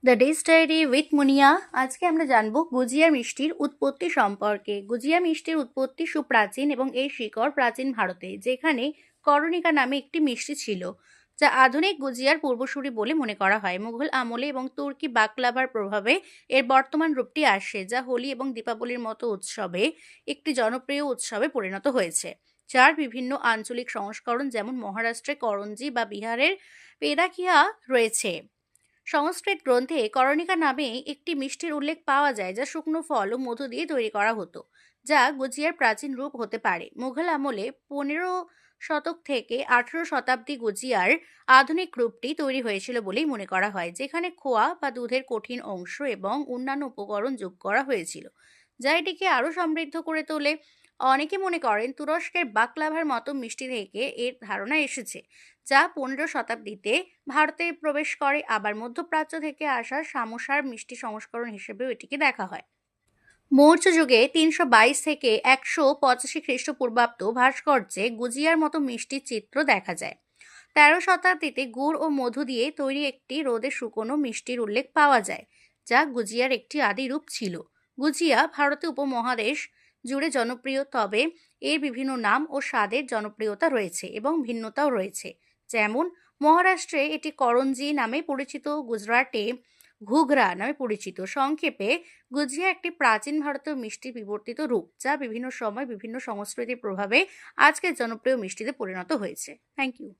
The days diary with মুনিয়া। আজকে আমরা জানবো গুজিয়া মিষ্টির উৎপত্তি সম্পর্কে। গুজিয়া মিষ্টির উৎপত্তি সুপ্রাচীন এবং এর শিকড় প্রাচীন ভারতে, যেখানে করণিকা নামে একটি মিষ্টি ছিল, যা আধুনিক গুজিয়ার পূর্বসূরি বলে মনে করা হয়। মুঘল আমলে এবং তুর্কি বাকলাভার প্রভাবে এর বর্তমান রূপটি আসে, যা হোলি এবং দীপাবলির মতো উৎসবে একটি জনপ্রিয় উৎসবে পরিণত হয়েছে, যার বিভিন্ন আঞ্চলিক সংস্করণ যেমন মহারাষ্ট্রে করঞ্জি বা বিহারের পেদাকিয়া রয়েছে। সংস্কৃত গ্রন্থে করণিকা নামে একটি মিষ্টির উল্লেখ পাওয়া যায়, যা শুকনো ফল ও মধু দিয়ে তৈরি করা হতো, যা গুজিয়ার প্রাচীন রূপ হতে পারে। মুঘল আমলে 15 শতক থেকে 18 শতাব্দী গুজিয়ার আধুনিক রূপটি তৈরি হয়েছিল বলেই মনে করা হয়, যেখানে খোয়া বা দুধের কঠিন অংশ এবং অন্যান্য উপকরণ যোগ করা হয়েছিল, যা এটিকে আরও সমৃদ্ধ করে তোলে। অনেকে মনে করেন তুরস্কের বাকলাভার মতো মিষ্টি থেকে এর ধারণা এসেছে, যা 15 শতাব্দীতে ভারতে প্রবেশ করে। আবার মধ্যপ্রাচ্য থেকে আসা সামোসার মিষ্টি সংস্করণ হিসেবেও এটিকে দেখা হয়। মৌর্য যুগে 322 থেকে 185 খ্রিস্টপূর্বাব্দ ভাস্কর্যে গুজিয়ার মতো মিষ্টির চিত্র দেখা যায়। 13 শতাব্দীতে গুড় ও মধু দিয়ে তৈরি একটি রোদে শুকনো মিষ্টির উল্লেখ পাওয়া যায়, যা গুজিয়ার একটি আদি রূপ ছিল। গুজিয়া ভারতীয় উপমহাদেশ জুড়ে জনপ্রিয়, তবে এর বিভিন্ন নাম ও স্বাদের জনপ্রিয়তা রয়েছে এবং ভিন্নতাও রয়েছে। যেমন মহারাষ্ট্রে এটি করঞ্জি নামে পরিচিত, গুজরাটে ঘুঘরা নামে পরিচিত। সংক্ষেপে, গুজিয়া একটি প্রাচীন ভারতীয় মিষ্টির বিবর্তিত রূপ, যা বিভিন্ন সময় বিভিন্ন সংস্কৃতির প্রভাবে আজকের জনপ্রিয় মিষ্টিতে পরিণত হয়েছে। Thank you.